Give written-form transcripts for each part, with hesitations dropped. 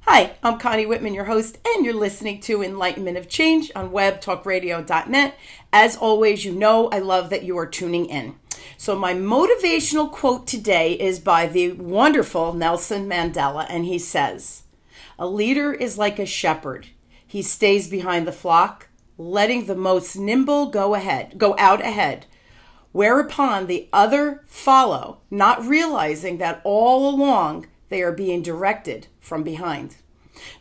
Hi, I'm Connie Whitman, your host, and you're listening to Enlightenment of Change on webtalkradio.net. As always, you know I love that you are tuning in. So my motivational quote today is by the wonderful Nelson Mandela, and he says, "A leader is like a shepherd. He stays behind the flock, letting the most nimble go out ahead, whereupon the other follow, not realizing that all along they are being directed from behind."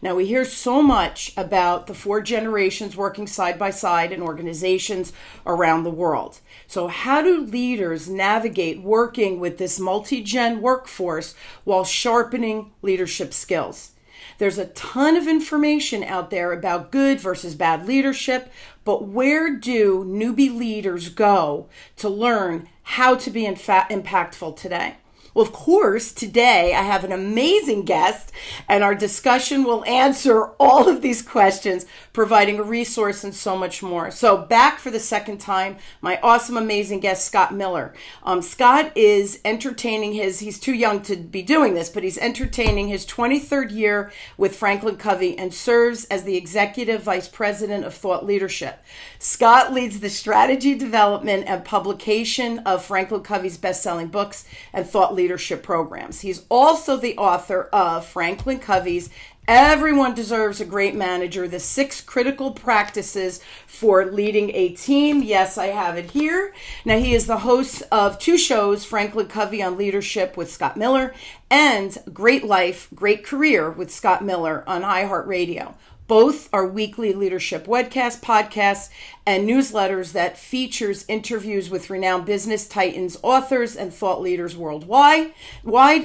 Now, we hear so much about the four generations working side by side in organizations around the world. So how do leaders navigate working with this multi-gen workforce while sharpening leadership skills? There's a ton of information out there about good versus bad leadership, but where do newbie leaders go to learn how to be impactful today? Well, of course, today I have an amazing guest, and our discussion will answer all of these questions, providing a resource and so much more. So back for the second time, my awesome, amazing guest, Scott Miller. Scott is entertaining he's too young to be doing this, but he's entertaining his 23rd year with FranklinCovey and serves as the Executive Vice President of Thought Leadership. Scott leads the strategy development and publication of FranklinCovey's best-selling books and thought leadership programs. He's also the author of FranklinCovey's Everyone Deserves a Great Manager, the 6 critical practices for leading a team. Yes, I have it here. Now, he is the host of 2 shows, FranklinCovey on Leadership with Scott Miller and Great Life, Great Career with Scott Miller on iHeartRadio. Both are weekly leadership webcasts, podcasts, and newsletters that features interviews with renowned business titans, authors, and thought leaders worldwide.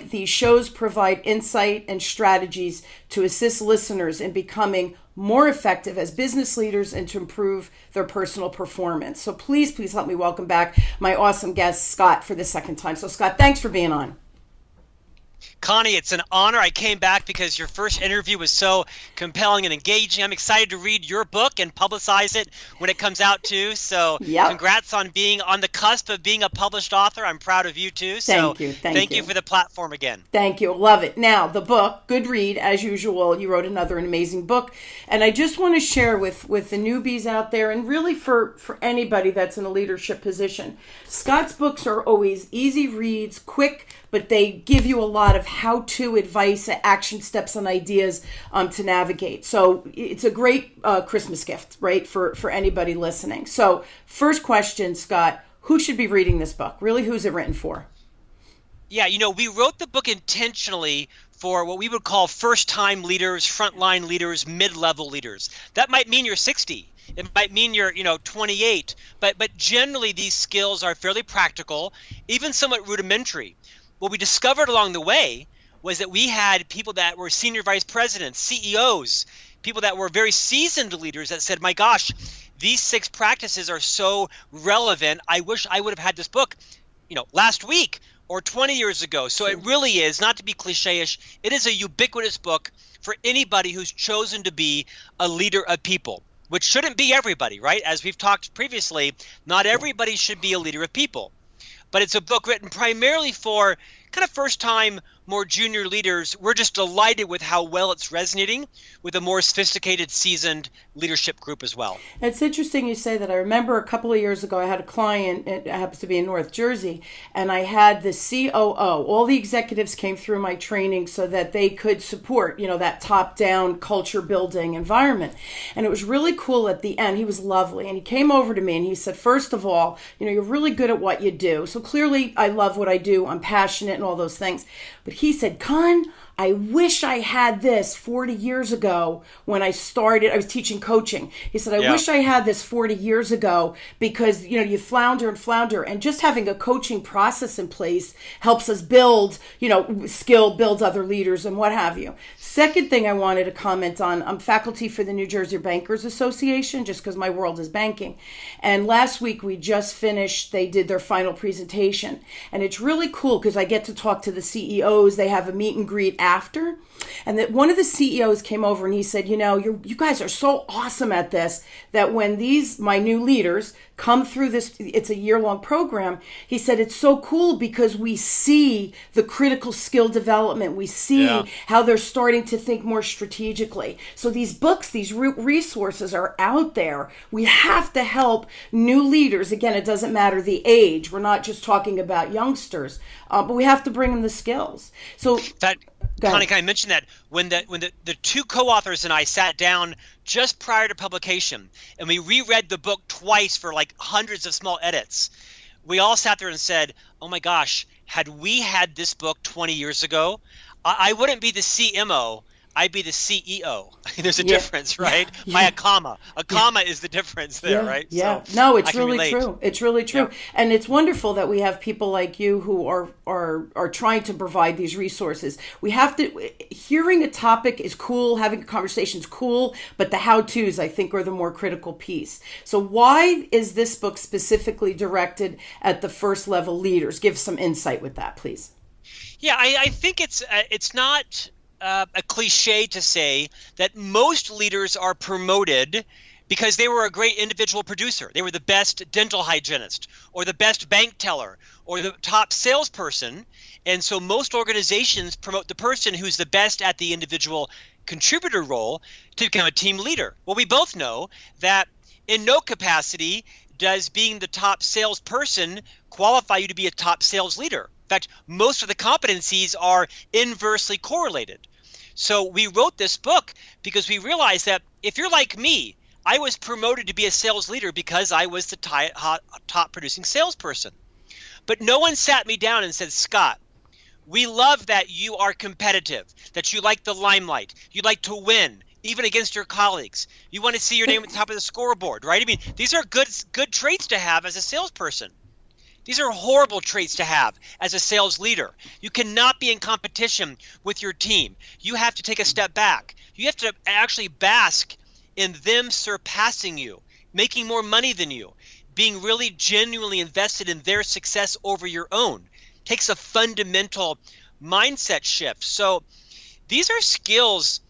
These shows provide insight and strategies to assist listeners in becoming more effective as business leaders and to improve their personal performance. So please help me welcome back my awesome guest, Scott, for the second time. So Scott, thanks for being on. Connie, it's an honor. I came back because your first interview was so compelling and engaging. I'm excited to read your book and publicize it when it comes out too. So Congrats on being on the cusp of being a published author. I'm proud of you too. So thank you for the platform again. Thank you. Love it. Now, the book, good read, as usual. You wrote an amazing book. And I just want to share with the newbies out there, and really for anybody that's in a leadership position, Scott's books are always easy reads, quick, but they give you a lot of how-to advice, action steps, and ideas to navigate. So it's a great Christmas gift, right, for anybody listening. So first question, Scott, who should be reading this book? Really, who's it written for? Yeah, we wrote the book intentionally for what we would call first-time leaders, frontline leaders, mid-level leaders. That might mean you're 60. It might mean you're, 28. But generally, these skills are fairly practical, even somewhat rudimentary. What we discovered along the way was that we had people that were senior vice presidents, CEOs, people that were very seasoned leaders that said, my gosh, these 6 practices are so relevant. I wish I would have had this book, last week or 20 years ago. So it really is, not to be cliche-ish, it is a ubiquitous book for anybody who's chosen to be a leader of people, which shouldn't be everybody, right? As we've talked previously, not everybody should be a leader of people. But it's a book written primarily for kind of first-time, more junior leaders. We're just delighted with how well it's resonating with a more sophisticated, seasoned leadership group as well. It's interesting you say that. I remember a couple of years ago, I had a client, it happens to be in North Jersey, and I had the COO. All the executives came through my training so that they could support, that top-down culture-building environment. And it was really cool at the end. He was lovely. And he came over to me and he said, first of all, you're really good at what you do. So clearly, I love what I do. I'm passionate and all those things. But he said, Con, I wish I had this 40 years ago when I started. I was teaching coaching. He said, I wish I had this 40 years ago because, you flounder and flounder. And just having a coaching process in place helps us build, skill, build other leaders and what have you. Second thing I wanted to comment on, I'm faculty for the New Jersey Bankers Association just because my world is banking. And last week we just finished, they did their final presentation. And it's really cool because I get to talk to the CEOs. They have a meet and greet after. And that one of the CEOs came over and he said, you guys are so awesome at this that when my new leaders come through this, it's a year-long program, he said it's so cool because we see the critical skill development. We see how they're starting to think more strategically. So these books, these resources are out there. We have to help new leaders. Again, it doesn't matter the age. We're not just talking about youngsters, but we have to bring them the skills. So Connie, can I mention that when the two co-authors and I sat down just prior to publication and we reread the book twice for like hundreds of small edits, we all sat there and said, oh my gosh, had we had this book 20 years ago, I wouldn't be the CMO. I'd be the CEO. There's a difference, right? By a comma. A comma is the difference there, right? Yeah. So no, it's really true. It's really true. Yeah. And it's wonderful that we have people like you who are trying to provide these resources. We have to, hearing a topic is cool, having a conversation is cool, but the how-tos, I think, are the more critical piece. So why is this book specifically directed at the first level leaders? Give some insight with that, please. Yeah, I think it's not a cliche to say that most leaders are promoted because they were a great individual producer. They were the best dental hygienist or the best bank teller or the top salesperson. And so most organizations promote the person who's the best at the individual contributor role to become a team leader. Well, we both know that in no capacity does being the top salesperson qualify you to be a top sales leader. In fact, most of the competencies are inversely correlated. So we wrote this book because we realized that if you're like me, I was promoted to be a sales leader because I was the top producing salesperson. But no one sat me down and said, Scott, we love that you are competitive, that you like the limelight, you like to win, even against your colleagues. You want to see your name at the top of the scoreboard, right? I mean, these are good traits to have as a salesperson. These are horrible traits to have as a sales leader. You cannot be in competition with your team. You have to take a step back. You have to actually bask in them surpassing you, making more money than you, being really genuinely invested in their success over your own. It takes a fundamental mindset shift. So these are skills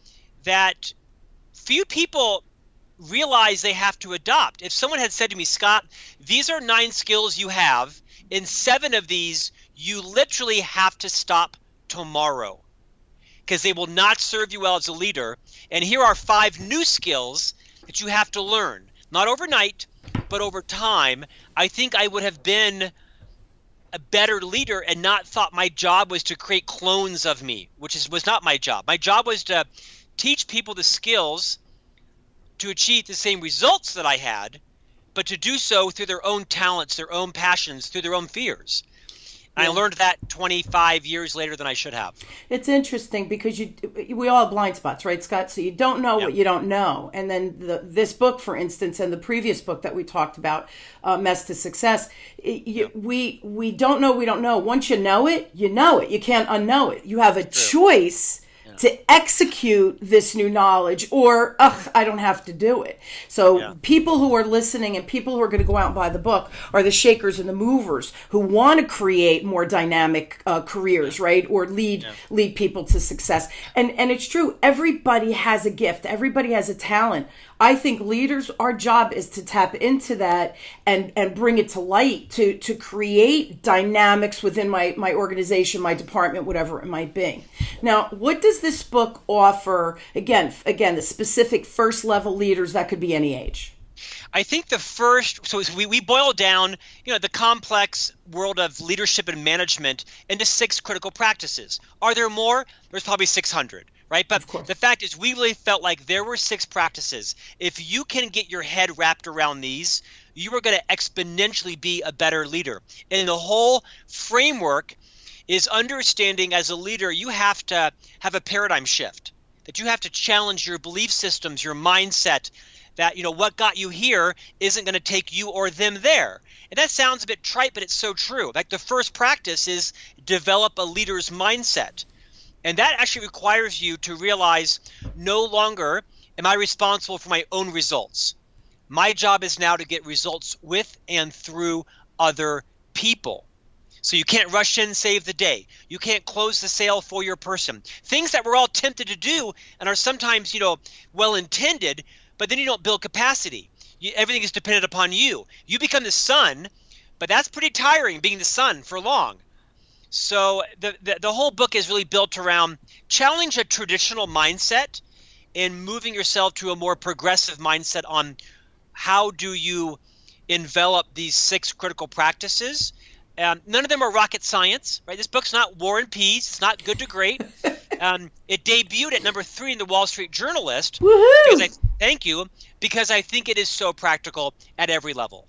that few people realize they have to adopt. If someone had said to me, Scott, these are 9 skills you have, in 7 of these, you literally have to stop tomorrow because they will not serve you well as a leader. And here are 5 new skills that you have to learn, not overnight, but over time. I think I would have been a better leader and not thought my job was to create clones of me, which was not my job. My job was to teach people the skills to achieve the same results that I had, but to do so through their own talents, their own passions, through their own fears. And I learned that 25 years later than I should have. It's interesting because we all have blind spots, right, Scott? So you don't know what you don't know. And then this book, for instance, and the previous book that we talked about, Mess to Success, we don't know we don't know. Once you know it. You can't unknow it. You have a choice to execute this new knowledge, or I don't have to do it. So people who are listening and people who are going to go out and buy the book are the shakers and the movers who want to create more dynamic careers, right? Or lead people to success. And it's true. Everybody has a gift. Everybody has a talent. I think leaders, our job is to tap into that and bring it to light to create dynamics within my organization, my department, whatever it might be. Now, what does this book offer? Again, the specific first level leaders, that could be any age. I think so we boil down, the complex world of leadership and management into 6 critical practices. Are there more? There's probably 600. Right? But the fact is, we really felt like there were 6 practices. If you can get your head wrapped around these, you are going to exponentially be a better leader. And the whole framework is understanding as a leader, you have to have a paradigm shift, that you have to challenge your belief systems, your mindset, that, what got you here isn't going to take you or them there. And that sounds a bit trite, but it's so true. Like the first practice is develop a leader's mindset. And that actually requires you to realize no longer am I responsible for my own results. My job is now to get results with and through other people. So you can't rush in, save the day. You can't close the sale for your person. Things that we're all tempted to do and are sometimes, well intended, but then you don't build capacity. Everything is dependent upon you. You become the sun, but that's pretty tiring, being the sun for long. So the whole book is really built around challenge a traditional mindset and moving yourself to a more progressive mindset on how do you envelop these 6 critical practices. None of them are rocket science, right? This book's not War and Peace. It's not Good to Great. It debuted at number 3 in the Wall Street Journalist. Woohoo! Thank you, because I think it is so practical at every level.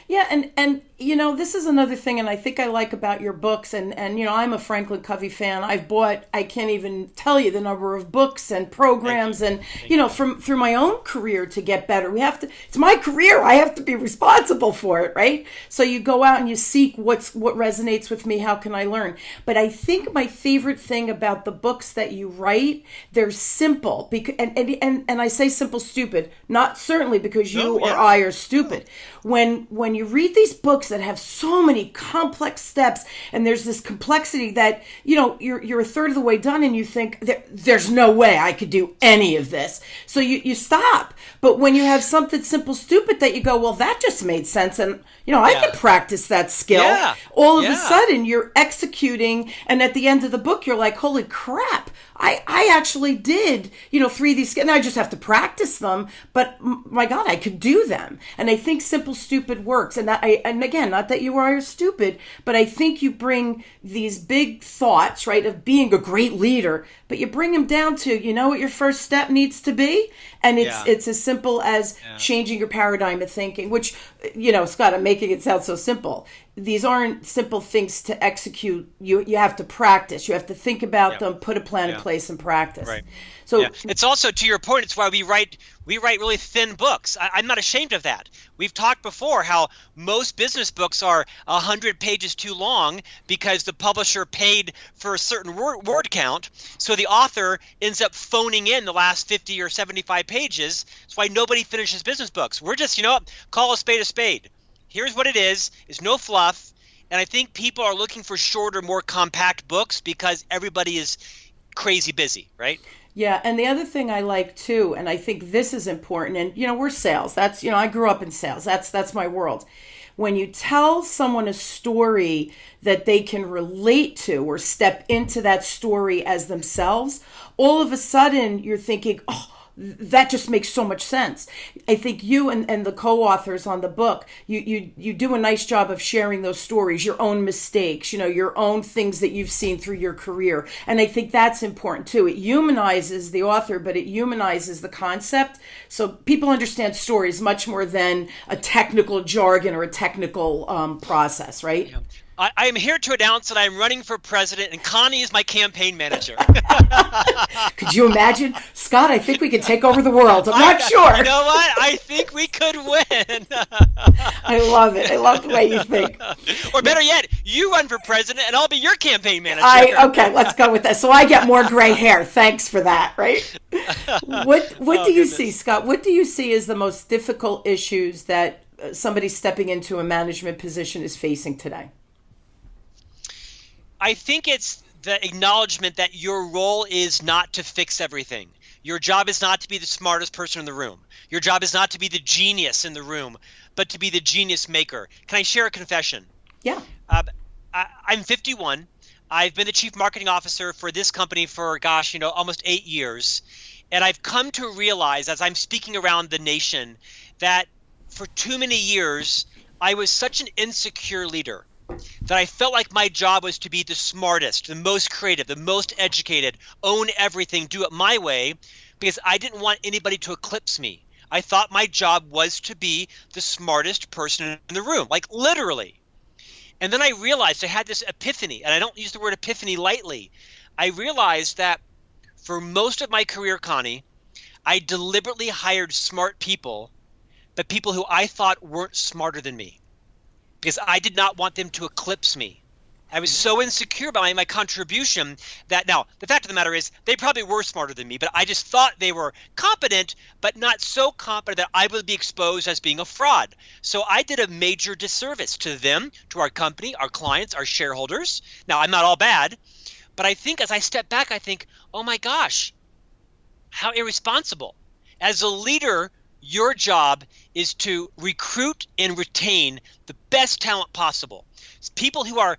Yeah, and this is another thing, and I think I like about your books, and I'm a FranklinCovey fan. I can't even tell you the number of books and programs, and through my own career to get better. It's my career. I have to be responsible for it, right? So you go out and you seek what resonates with me. How can I learn? But I think my favorite thing about the books that you write, they're simple, and I say simple, stupid, not certainly because you or I are stupid. When you read these books that have so many complex steps, and there's this complexity that you're a third of the way done and you think there's no way I could do any of this, so you stop. But when you have something simple, stupid that you go, well, that just made sense, and I could practice that skill, all of a sudden you're executing, and at the end of the book you're like, holy crap, I actually did 3 of these, and I just have to practice them, but my God, I could do them. And I think simple, stupid works. And again, not that you are stupid, but I think you bring these big thoughts, right, of being a great leader, but you bring them down to, what your first step needs to be. And it's as simple as changing your paradigm of thinking, which, Scott, I'm making it sound so simple. These aren't simple things to execute. You have to practice. You have to think about them, put a plan in place, and practice. Right. So it's also, to your point, it's why we write really thin books. I'm not ashamed of that. We've talked before how most business books are 100 pages too long because the publisher paid for a certain word count. So the author ends up phoning in the last 50 or 75 pages. That's why nobody finishes business books. We're just, call a spade a spade. Here's what it is. It's no fluff. And I think people are looking for shorter, more compact books because everybody is crazy busy, right? Yeah, and the other thing I like too, and I think this is important, and we're sales. That's I grew up in sales. That's my world. When you tell someone a story that they can relate to or step into that story as themselves, all of a sudden you're thinking, oh, that just makes so much sense. I think you and the co-authors on the book, you do a nice job of sharing those stories, your own mistakes, your own things that you've seen through your career. And I think that's important too. It humanizes the author, but it humanizes the concept. So people understand stories much more than a technical jargon or a technical process, right? Yeah. I am here to announce that I'm running for president, and Connie is my campaign manager. Could you imagine? Scott, I think we could take over the world. I'm not sure. You know what? I think we could win. I love it. I love the way you think. Or better yet, you run for president, and I'll be your campaign manager. Okay, let's go with that. So I get more gray hair. Thanks for that, right? What do you see, Scott? What do you see as the most difficult issues that somebody stepping into a management position is facing today? I think it's the acknowledgement that your role is not to fix everything. Your job is not to be the smartest person in the room. Your job is not to be the genius in the room, but to be the genius maker. Can I share a confession? Yeah. I'm 51. I've been the chief marketing officer for this company for, almost 8 years. And I've come to realize as I'm speaking around the nation that for too many years, I was such an insecure leader that I felt like my job was to be the smartest, the most creative, the most educated, own everything, do it my way, because I didn't want anybody to eclipse me. I thought my job was to be the smartest person in the room, like literally. And then I realized I had this epiphany, and I don't use the word epiphany lightly. I realized that for most of my career, Connie, I deliberately hired smart people, but people who I thought weren't smarter than me, because I did not want them to eclipse me. I was so insecure about my contribution that now the fact of the matter is they probably were smarter than me, but I just thought they were competent, but not so competent that I would be exposed as being a fraud. So I did a major disservice to them, to our company, our clients, our shareholders. Now, I'm not all bad, but I think as I step back, I think, oh my gosh, how irresponsible. As a leader, your job is to recruit and retain the best talent possible. It's people who are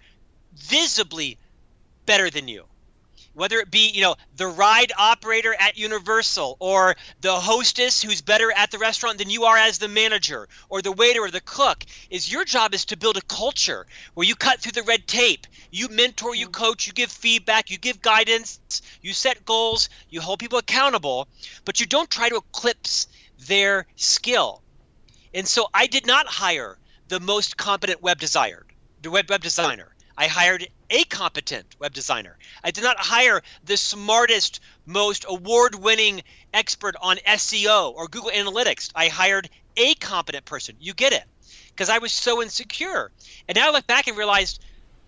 visibly better than you, whether it be, the ride operator at Universal, or the hostess who's better at the restaurant than you are as the manager, or the waiter or the cook. Your job is to build a culture where you cut through the red tape, you mentor, you coach, you give feedback, you give guidance, you set goals, you hold people accountable, but you don't try to eclipse their skill. And so I did not hire the most competent web designer. I hired a competent web designer. I did not hire the smartest, most award-winning expert on SEO or Google Analytics. I hired a competent person. You get it? Because I was so insecure. And now I look back and realized,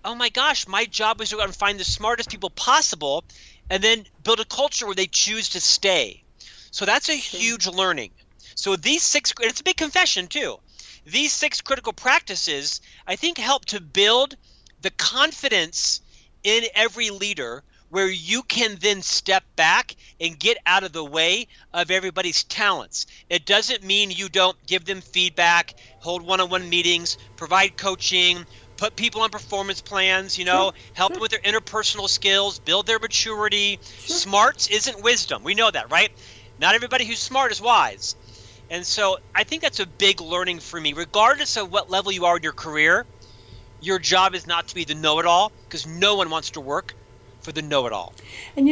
oh my gosh, my job was to go out and find the smartest people possible and then build a culture where they choose to stay. So that's a huge learning. So these 6, and it's a big confession too, these 6 critical practices, I think, help to build the confidence in every leader where you can then step back and get out of the way of everybody's talents. It doesn't mean you don't give them feedback, hold one-on-one meetings, provide coaching, put people on performance plans, help them with their interpersonal skills, build their maturity. Smarts isn't wisdom. We know that, right? Not everybody who's smart is wise. And so I think that's a big learning for me. Regardless of what level you are in your career, your job is not to be the know-it-all, because no one wants to work for the know-it-all. And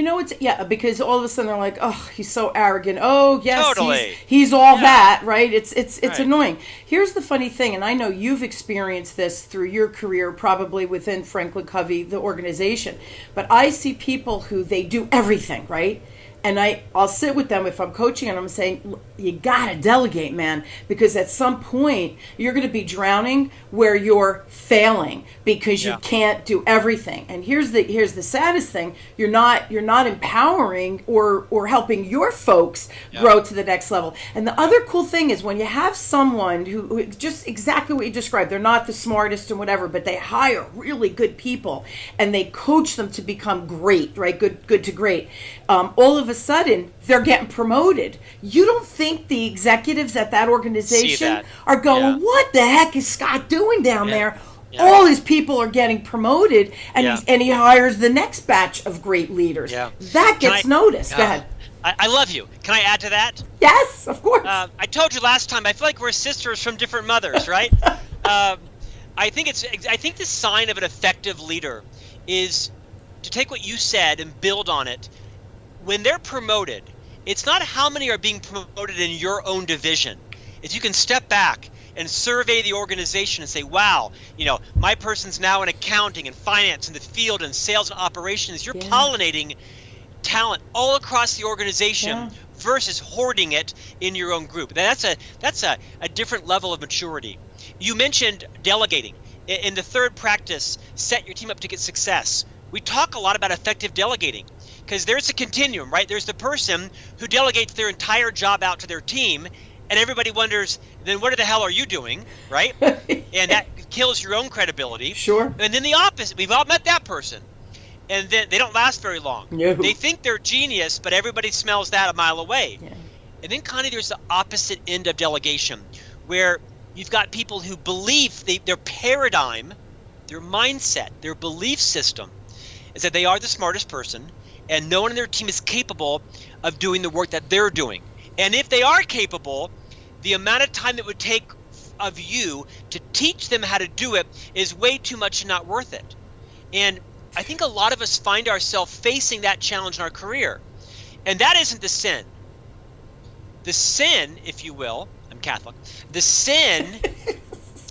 because all of a sudden they're like, oh, he's so arrogant. Oh, yes, totally. he's all that, right? It's Right. annoying. Here's the funny thing, and I know you've experienced this through your career, probably within FranklinCovey, the organization, but I see people who they do everything, right? And I'll sit with them if I'm coaching and I'm saying, you got to delegate, man, because at some point you're going to be drowning where you're failing because you can't do everything. And here's the saddest thing. You're not empowering or helping your folks grow to the next level. And the other cool thing is when you have someone who just exactly what you described, they're not the smartest and whatever, but they hire really good people and they coach them to become great, right? Good to great. All of a sudden they're getting promoted. You don't think the executives at that organization are going, what the heck is Scott doing down there? Yeah. All his people are getting promoted, and he hires the next batch of great leaders. Yeah. That gets noticed. Go ahead. I love you. Can I add to that? Yes, of course. I told you last time, I feel like we're sisters from different mothers, right? I think the sign of an effective leader is to take what you said and build on it. When they're promoted, it's not how many are being promoted in your own division. It's you can step back and survey the organization and say, wow, my person's now in accounting and finance in the field and sales and operations. You're pollinating talent all across the organization versus hoarding it in your own group. That's a different level of maturity. You mentioned delegating. In the third practice, set your team up to get success. We talk a lot about effective delegating because there's a continuum, right? There's the person who delegates their entire job out to their team, and everybody wonders, then what the hell are you doing, right? And that kills your own credibility. Sure. And then the opposite. We've all met that person. And then they don't last very long. No. They think they're genius, but everybody smells that a mile away. Yeah. And then, Connie, there's the opposite end of delegation, where you've got people who believe their paradigm, their mindset, their belief system is that they are the smartest person, and no one in their team is capable of doing the work that they're doing. And if they are capable, the amount of time that would take of you to teach them how to do it is way too much and not worth it. And I think a lot of us find ourselves facing that challenge in our career. And that isn't the sin. The sin, if you will, I'm Catholic, the sin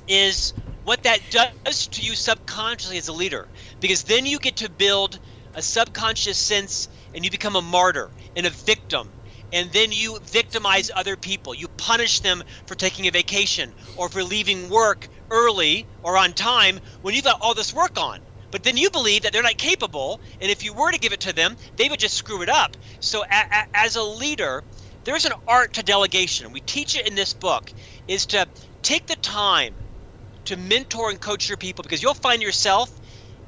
is what that does to you subconsciously as a leader. Because then you get to build a subconscious sense and you become a martyr and a victim. And then you victimize other people. You punish them for taking a vacation or for leaving work early or on time when you've got all this work on. But then you believe that they're not capable, and if you were to give it to them, they would just screw it up. So as a leader, there's an art to delegation. We teach it in this book, is to take the time to mentor and coach your people, because you'll find yourself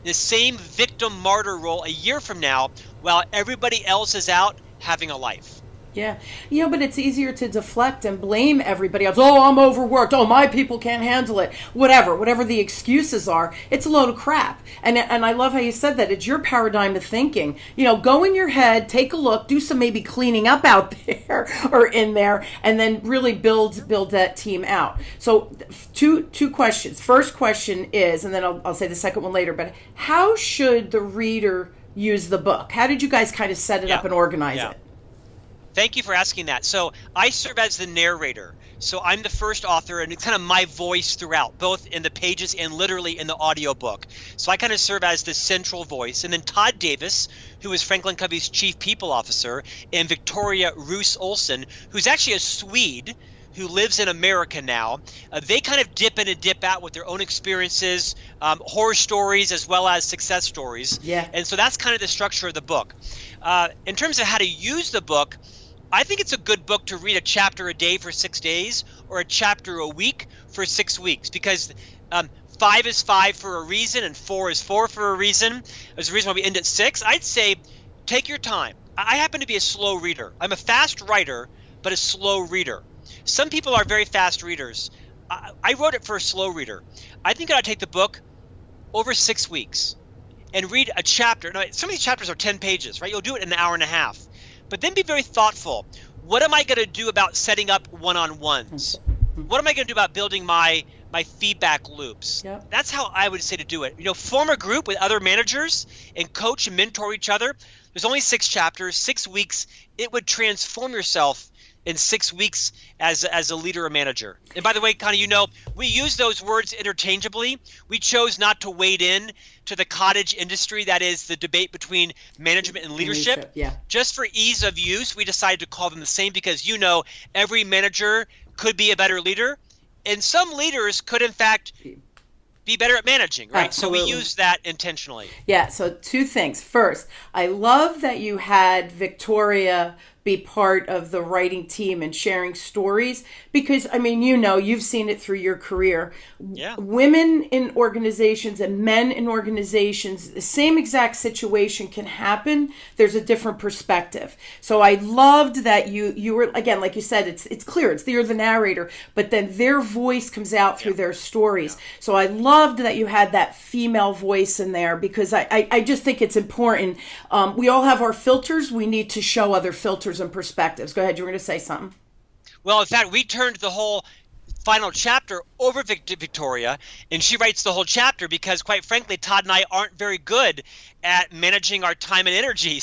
in the same victim martyr role a year from now while everybody else is out having a life. Yeah. But it's easier to deflect and blame everybody else. Oh, I'm overworked. Oh, my people can't handle it. Whatever the excuses are, it's a load of crap. And I love how you said that. It's your paradigm of thinking. Go in your head, take a look, do some maybe cleaning up out there or in there, and then really build that team out. So two questions. First question is, and then I'll say the second one later, but how should the reader use the book? How did you guys kind of set it up and organize it? Thank you for asking that. So I serve as the narrator. So I'm the first author, and it's kind of my voice throughout, both in the pages and literally in the audiobook. So I kind of serve as the central voice. And then Todd Davis, who is FranklinCovey's chief people officer, and Victoria Roos Olsen, who's actually a Swede who lives in America now, they kind of dip in and dip out with their own experiences, horror stories as well as success stories. Yeah. And so that's kind of the structure of the book. In terms of how to use the book, I think it's a good book to read a chapter a day for 6 days or a chapter a week for 6 weeks, because 5 is 5 for a reason and 4 is 4 for a reason. There's a reason why we end at 6. I'd say take your time. I happen to be a slow reader. I'm a fast writer, but a slow reader. Some people are very fast readers. I wrote it for a slow reader. I think I'd take the book over 6 weeks and read a chapter. Now, some of these chapters are 10 pages, right? You'll do it in an hour and a half. But then be very thoughtful. What am I going to do about setting up one-on-ones? What am I going to do about building my feedback loops? Yep. That's how I would say to do it. Form a group with other managers and coach and mentor each other. There's only 6 chapters, 6 weeks. It would transform yourself in 6 weeks as a leader or manager. And by the way, Connie, we use those words interchangeably. We chose not to wade in to the cottage industry, that is the debate between management and leadership. Yeah. Just for ease of use, we decided to call them the same, because every manager could be a better leader, and some leaders could in fact be better at managing, right? Absolutely. So we use that intentionally. Yeah, so 2 things. First, I love that you had Victoria be part of the writing team and sharing stories, because you've seen it through your career. Yeah. Women in organizations and men in organizations, the same exact situation can happen. There's a different perspective. So I loved that you were, again, like you said, it's clear, you're the narrator, but then their voice comes out through their stories. Yeah. So I loved that you had that female voice in there, because I just think it's important. We all have our filters. We need to show other filters and perspectives. Go ahead. You were going to say something. Well, in fact, we turned the whole final chapter over to Victoria, and she writes the whole chapter because, quite frankly, Todd and I aren't very good at managing our time and energy.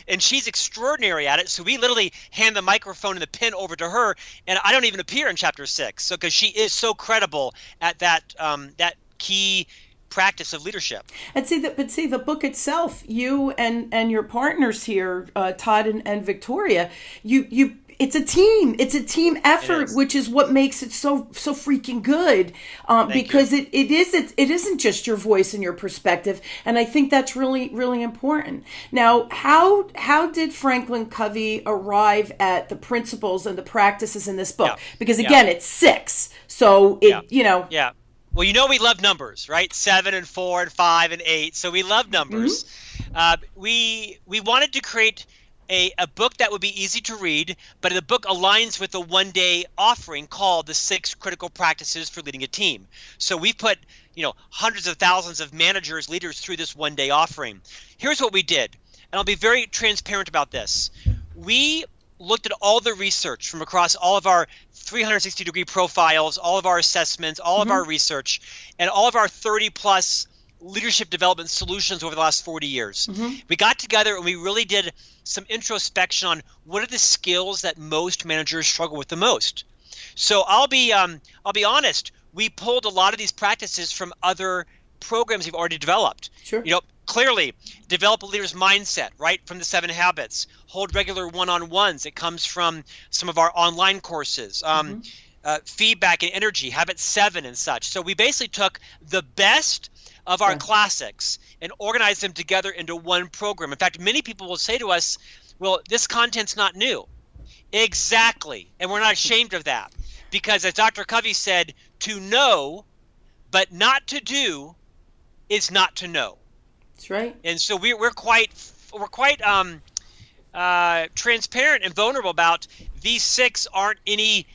And she's extraordinary at it. So we literally hand the microphone and the pen over to her, and I don't even appear in chapter 6. So because she is so credible at that key practice of leadership. And see the book itself, you and your partners here, Todd and Victoria, it's a team effort, which is what makes it so freaking good, because it isn't just your voice and your perspective, and I think that's really, really important. Now, how did FranklinCovey arrive at the principles and the practices in this book? Yeah. Because again, it's 6, so Yeah. Well, we love numbers, right? 7 and 4 and 5 and 8. So we love numbers. Mm-hmm. We wanted to create a book that would be easy to read, but the book aligns with a one-day offering called the 6 Critical Practices for Leading a Team. So we put, hundreds of thousands of managers, leaders through this one-day offering. Here's what we did, and I'll be very transparent about this. We looked at all the research from across all of our 360-degree profiles, all of our assessments, all of our research, and all of our 30-plus leadership development solutions over the last 40 years. Mm-hmm. We got together and we really did some introspection on what are the skills that most managers struggle with the most. So I'll be honest, we pulled a lot of these practices from other programs we've already developed. Sure. Clearly, develop a leader's mindset, right, from the 7 Habits. Hold regular one-on-ones. It comes from some of our online courses. Feedback and energy, Habit 7 and such. So we basically took the best of our classics and organize them together into one program. In fact, many people will say to us, well, this content's not new. Exactly. And we're not ashamed of that. Because as Dr. Covey said, to know but not to do is not to know. That's right. And so we're quite transparent and vulnerable about these 6 aren't any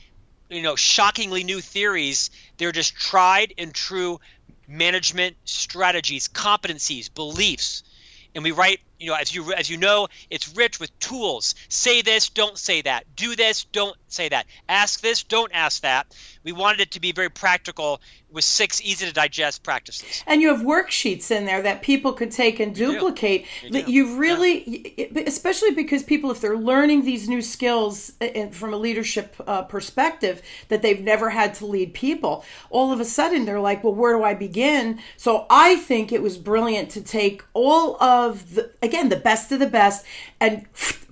shockingly new theories. They're just tried and true management strategies, competencies, beliefs. And we write, as you know, it's rich with tools. Say this, don't say that. Do this, don't say that. Ask this, don't ask that. We wanted it to be very practical with 6 easy to digest practices. And you have worksheets in there that people could take and duplicate. You really, especially because people, if they're learning these new skills from a leadership perspective, that they've never had to lead people, all of a sudden they're like, well, where do I begin? So I think it was brilliant to take all of the best of the best and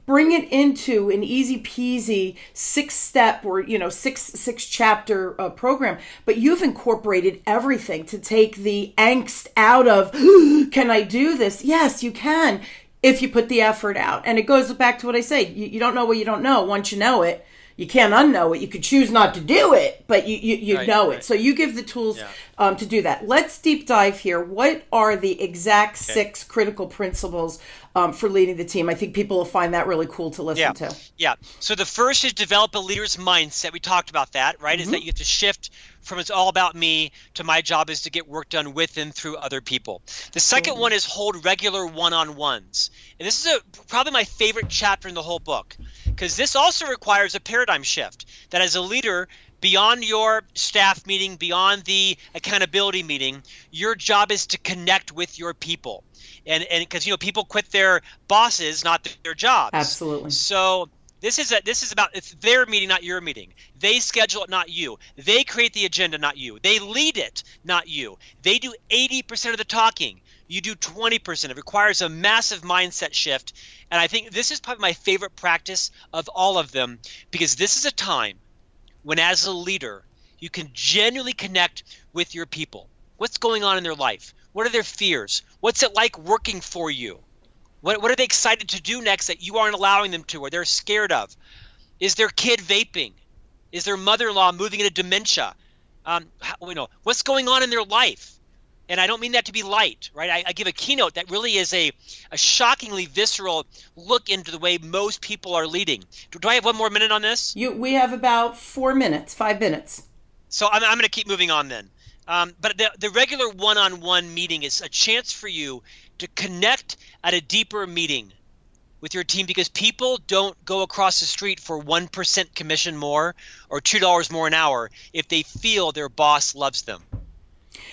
bring it into an easy peasy 6-step or six chapter program. But you've incorporated everything to take the angst out of, can I do this? Yes, you can, if you put the effort out. And it goes back to what I say, you don't know what you don't know. Once you know it, you can't unknow it. You could choose not to do it, but you know it. So you give the tools to do that. Let's deep dive here. What are the exact 6 critical principles for leading the team? I think people will find that really cool to listen to. Yeah. So the first is develop a leader's mindset. We talked about that, right? Is that you have to shift from it's all about me to my job is to get work done with and through other people. The second one is hold regular one-on-ones. And this is probably my favorite chapter in the whole book, because this also requires a paradigm shift, that as a leader, beyond your staff meeting, beyond the accountability meeting, your job is to connect with your people. And because people quit their bosses, not their jobs. Absolutely. So this is about, it's their meeting, not your meeting. They schedule it, not you. They create the agenda, not you. They lead it, not you. They do 80% of the talking. You do 20%. It requires a massive mindset shift. And I think this is probably my favorite practice of all of them, because this is a time when, as a leader, you can genuinely connect with your people. What's going on in their life? What are their fears? What's it like working for you? What are they excited to do next that you aren't allowing them to, or they're scared of? Is their kid vaping? Is their mother-in-law moving into dementia? What's going on in their life? And I don't mean that to be light, right? I give a keynote that really is a shockingly visceral look into the way most people are leading. Do I have one more minute on this? We have about 5 minutes. So I'm going to keep moving on then. But the regular one-on-one meeting is a chance for you to connect at a deeper meeting with your team, because people don't go across the street for 1% commission more or $2 more an hour if they feel their boss loves them.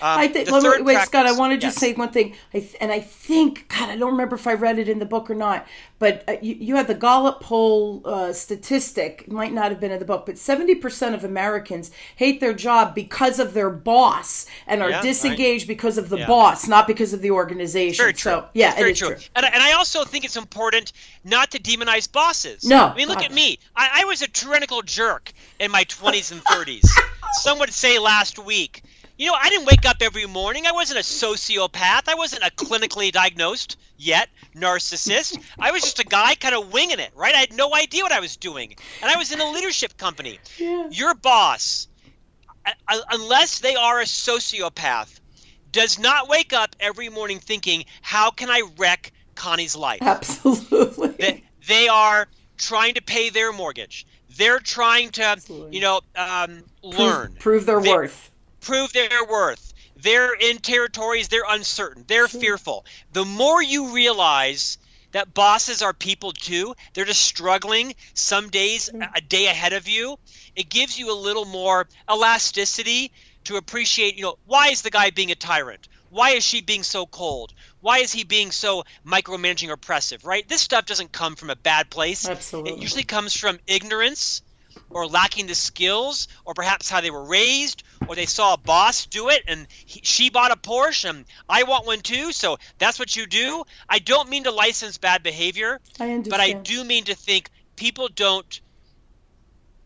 Wait, Scott, I want to just say one thing. I think, God, I don't remember if I read it in the book or not, but you had the Gallup poll statistic. It might not have been in the book, but 70% of Americans hate their job because of their boss and are disengaged because of the boss, not because of the organization. Very true. So, yeah, very it is true. And I also think it's important not to demonize bosses. No. I mean, look at me. I was a tyrannical jerk in my 20s and 30s. Some would say last week. I didn't wake up every morning. I wasn't a sociopath. I wasn't a clinically diagnosed yet narcissist. I was just a guy kind of winging it, right? I had no idea what I was doing. And I was in a leadership company. Yeah. Your boss, unless they are a sociopath, does not wake up every morning thinking, how can I wreck Connie's life? Absolutely. They are trying to pay their mortgage. They're trying to, learn. Prove their worth. Prove their worth. They're in territories they're uncertain. They're fearful. The more you realize that bosses are people too, they're just struggling some days a day ahead of you, it gives you a little more elasticity to appreciate, why is the guy being a tyrant? Why is she being so cold? Why is he being so micromanaging or oppressive, right? This stuff doesn't come from a bad place. Absolutely. It usually comes from ignorance or lacking the skills, or perhaps how they were raised, or they saw a boss do it and she bought a Porsche and I want one too, so that's what you do. I don't mean to license bad behavior, I understand. but I do mean to think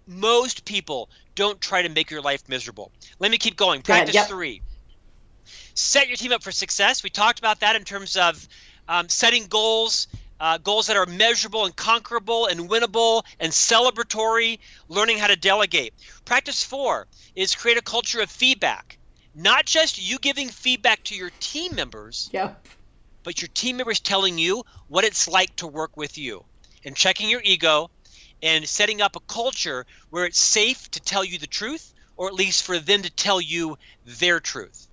most people don't try to make your life miserable. Let me keep going. Practice 3. set your team up for success. We talked about that in terms of setting goals, goals that are measurable and conquerable and winnable and celebratory, learning how to delegate. Practice 4 is create a culture of feedback. Not just you giving feedback to your team members, but your team members telling you what it's like to work with you, and checking your ego and setting up a culture where it's safe to tell you the truth, or at least for them to tell you their truth.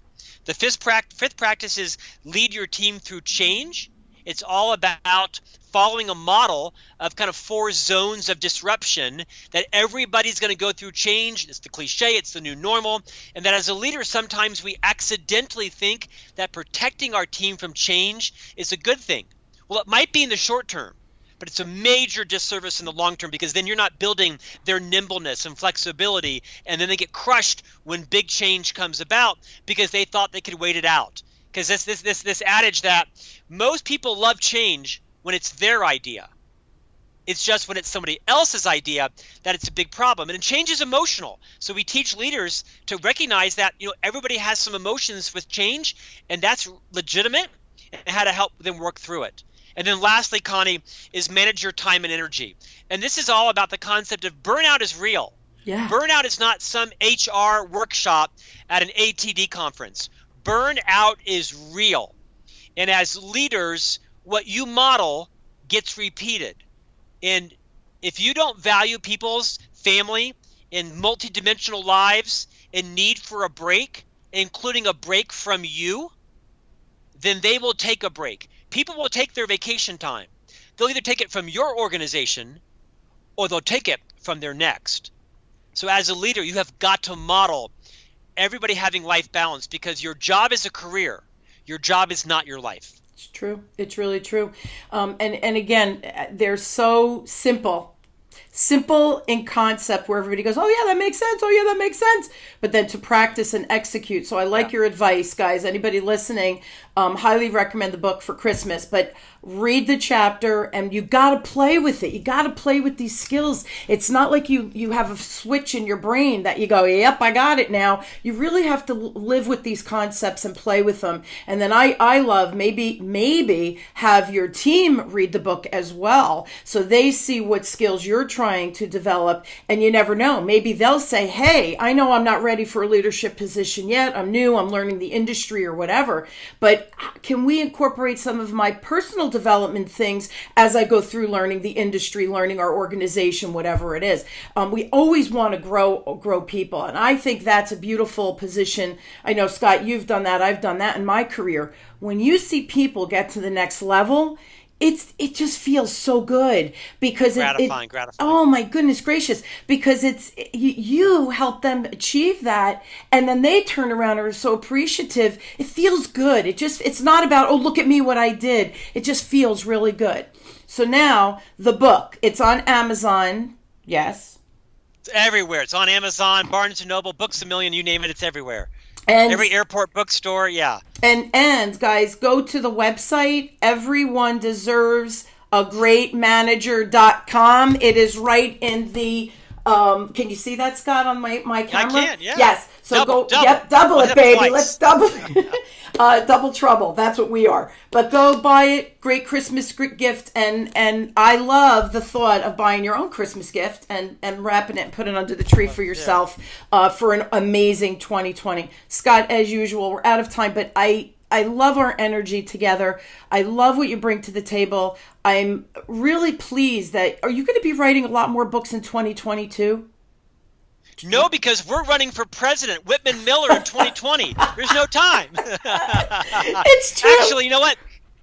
The fifth practice is lead your team through change. It's all about following a model of kind of 4 zones of disruption that everybody's going to go through change. It's the cliche, it's the new normal. And that as a leader, sometimes we accidentally think that protecting our team from change is a good thing. Well, it might be in the short term, but it's a major disservice in the long term, because then you're not building their nimbleness and flexibility, and then they get crushed when big change comes about because they thought they could wait it out. Because this adage that most people love change when it's their idea. It's just when it's somebody else's idea that it's a big problem. And change is emotional. So we teach leaders to recognize that, everybody has some emotions with change, and that's legitimate, and how to help them work through it. And then lastly, Connie, is manage your time and energy. And this is all about the concept of burnout is real. Yeah. Burnout is not some HR workshop at an ATD conference. Burnout is real. And as leaders, what you model gets repeated. And if you don't value people's family and multidimensional lives and need for a break, including a break from you, then they will take a break. People will take their vacation time. They'll either take it from your organization or they'll take it from their next. So as a leader, you have got to model everybody having life balance, because your job is a career. Your job is not your life. It's true. It's really true. And again, they're so simple in concept, where everybody goes, oh yeah, that makes sense. Oh yeah, that makes sense. But then to practice and execute. So I like your advice, guys. Anybody listening, highly recommend the book for Christmas, but read the chapter, and you got to play with it. You got to play with these skills. It's not like you have a switch in your brain that you go, yep, I got it now. You really have to live with these concepts and play with them. And then I love maybe have your team read the book as well, so they see what skills you're trying to develop. And you never know, maybe they'll say, hey, I know I'm not ready for a leadership position yet. I'm new, I'm learning the industry or whatever, but can we incorporate some of my personal development things as I go through learning the industry, learning our organization, whatever it is. We always want to grow people. And I think that's a beautiful position. I know, Scott, you've done that. I've done that in my career. When you see people get to the next level, it just feels so good, because gratifying. Oh my goodness gracious, because it's you help them achieve that, and then they turn around and are so appreciative. It feels good. It's not about, oh, look at me, what I did. It just feels really good. So now the book, it's on Amazon. Yes. It's everywhere. It's on Amazon, Barnes & Noble, Books A Million, you name it, it's everywhere. And every airport bookstore, yeah. And guys, go to the website. Everyone deserves a great manager.com. It is right in the can you see that, Scott, on my camera? I can, yeah. Yes. So double it, baby. Let's double double trouble. That's what we are. But go buy it. Great Christmas gift. And I love the thought of buying your own Christmas gift and wrapping it and putting it under the tree for yourself for an amazing 2020. Scott, as usual, we're out of time, but I love our energy together. I love what you bring to the table. I'm really pleased that, are you going to be writing a lot more books in 2022? No, because we're running for president, Whitman Miller, in 2020. There's no time. It's true. Actually, you know what?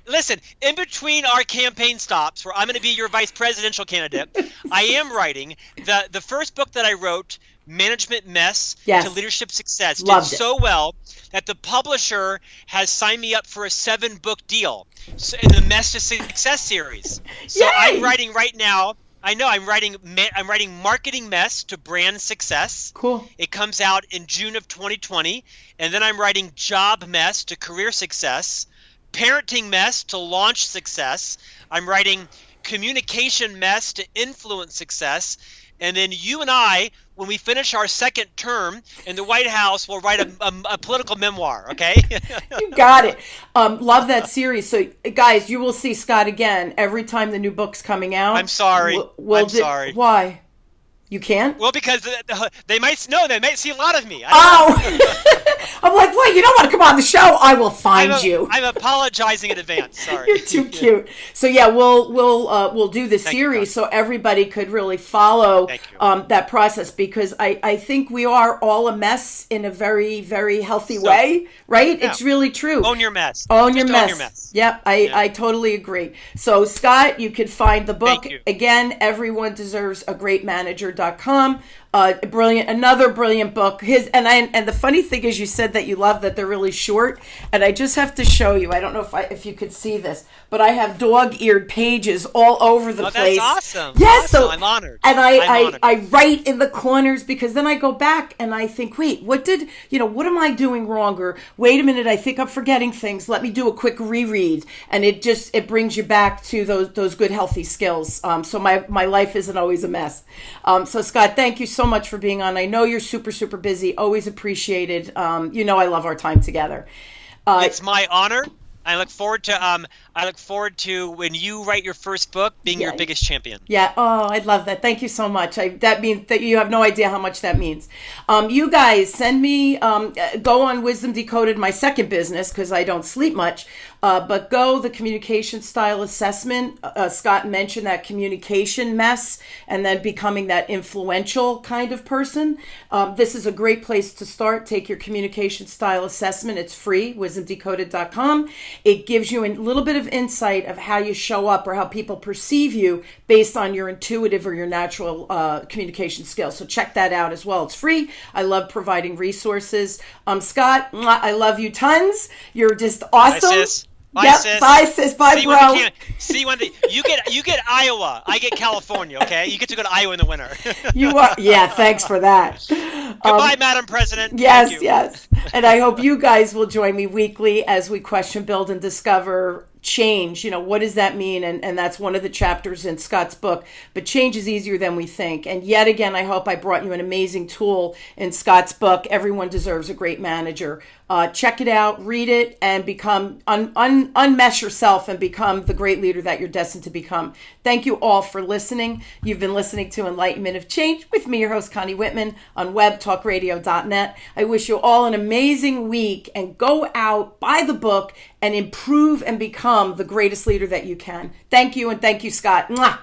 Listen, in between our campaign stops, where I'm going to be your vice presidential candidate, I am writing the first book that I wrote, Management Mess to Leadership Success. Loved did so well that the publisher has signed me up for a 7-book deal in the Mess to Success series. So Yay! I'm writing right now. I know I'm writing Marketing Mess to Brand Success. Cool. It comes out in June of 2020, and then I'm writing Job Mess to Career Success, Parenting Mess to Launch Success. I'm writing communication mess to influence success. And then you and I, when we finish our second term in the White House, will write a political memoir, okay? You got it. Love that series. So, guys, you will see Scott again every time the new book's coming out. I'm sorry. I'm sorry. Why? You can't? Well, because they might see a lot of me. I'm like, wait, you don't want to come on the show? I will find you. I'm apologizing in advance. Sorry. You're too cute. So yeah, we'll do the series so everybody could really follow that process, because I think we are all a mess in a very, very healthy way, right? Yeah. It's really true. Own your mess. Own your mess. Yep, I totally agree. So Scott, you can find the book again. Everyone Deserves a Great Manager.com. Another brilliant book. And the funny thing is, you said that you love that they're really short, and I just have to show you. I don't know if you could see this, but I have dog-eared pages all over the place. That's awesome. Yes, awesome. So I'm honored. And I write in the corners, because then I go back and I think, wait, what am I doing wrong? Or wait a minute, I think I'm forgetting things. Let me do a quick reread, and it brings you back to those good healthy skills. So my life isn't always a mess. So Scott, thank you so much for being on. I know you're super, super busy. Always appreciated. I love our time together. It's my honor. I look forward to when you write your first book, being your biggest champion. Yeah. Oh, I love that. Thank you so much. That means that you have no idea how much that means. You guys send me, go on Wisdom Decoded, my second business, because I don't sleep much. But the communication style assessment. Scott mentioned that communication mess and then becoming that influential kind of person. This is a great place to start. Take your communication style assessment. It's free, wisdomdecoded.com. It gives you a little bit of insight of how you show up or how people perceive you based on your intuitive or your natural communication skills. So check that out as well. It's free. I love providing resources. Scott, I love you tons. You're just awesome. Bye, sis. Bye, sis. Bye, sis. Bye, bro. You get Iowa. I get California. Okay, you get to go to Iowa in the winter. You are. Yeah. Thanks for that. Goodbye, Madam President. Yes. Yes. And I hope you guys will join me weekly as we question, build, and discover change. What does that mean? And that's one of the chapters in Scott's book. But change is easier than we think. And yet again, I hope I brought you an amazing tool in Scott's book, Everyone Deserves a Great Manager. Check it out, read it, and become unmesh yourself and become the great leader that you're destined to become. Thank you all for listening. You've been listening to Enlightenment of Change with me, your host, Connie Whitman, on webtalkradio.net. I wish you all an amazing week, and go out, buy the book, and improve and become the greatest leader that you can. Thank you, and thank you, Scott. Mwah!